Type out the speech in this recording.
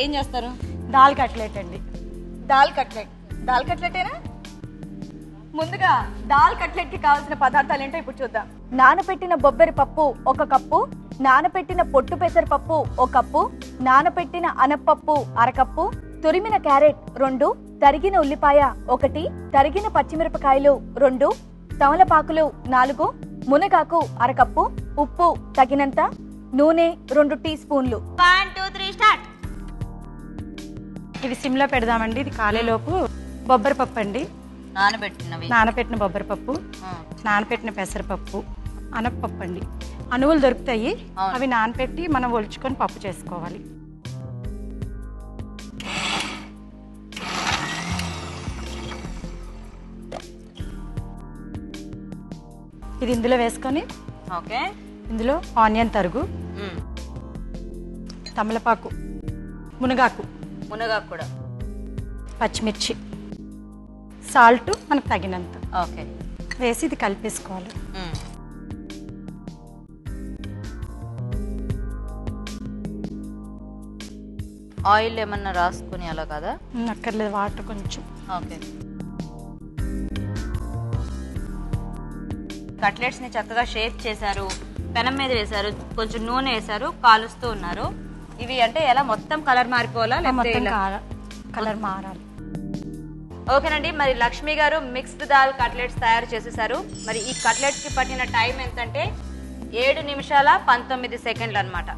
ఏం చేస్తారు? దాల్ కట్లెట్ అండి. దాల్ కట్లెట్. దాల్ కట్లెటేనా? ముందుగా దాల్ కట్లెట్ కి కావాల్సిన పదార్థాలు ఏంటో ఇప్పుడు చూద్దాం. నానబెట్టిన బొబ్బరి పప్పు 1 కప్పు, నానబెట్టిన పొట్టు పెసరపప్పు 1 కప్పు, నానబెట్టిన అనపప్పు 1/2 కప్పు, తురిమిన క్యారెట్ 2, తరిగిన ఉల్లిపాయ 1, తరిగిన పచ్చిమిరపకాయలు 2, తమలపాకులు 4, మునగాకు 1/2 కప్పు, ఉప్పు తగినంత, నూనె 2 టీ స్పూన్లు. 1 2 3 స్టార్ట్. ఇది సిమ్లో పెడదామండి. ఇది కాలేలోపు బొబ్బరి పప్పు అండి, నానబెట్టిన బొబ్బరి పప్పు, నానబెట్టిన పెసరపప్పు, అనపప్పు అండి. అణువులు దొరుకుతాయి, అవి నానబెట్టి మనం ఒలుచుకొని పప్పు చేసుకోవాలి. ఇది ఇందులో వేసుకొని ఓకే, ఇందులో ఆనియన్ తరుగు, తమలపాకు, మునగాకు కూడా, పచ్చిమిర్చి, సాల్ట్ మనకు తగినంత ఓకే వేసి ఇది కలిపేసుకోవాలి. ఆయిల్ ఏమన్నా రాసుకొని అలా కదా? అక్కర్లేదు, వాటర్ కొంచెం. ఓకే, కట్లెట్స్ ని చక్కగా షేప్ చేశారు, పెనం మీద వేశారు, కొంచెం నూనె వేశారు, కాలుస్తూ ఉన్నారు. ఇవి అంటే ఎలా మొత్తం కలర్ మారిపోవాలా? మొత్తం కలర్ మారాలి. ఓకేనండి, మరి లక్ష్మి గారు మిక్స్డ్ దాల్ కట్లెట్స్ తయారు చేసేసారు. మరి ఈ కట్లెట్స్ కి పట్టిన టైం ఎంతంటే 7 నిమిషాల 19 సెకండ్లు అనమాట.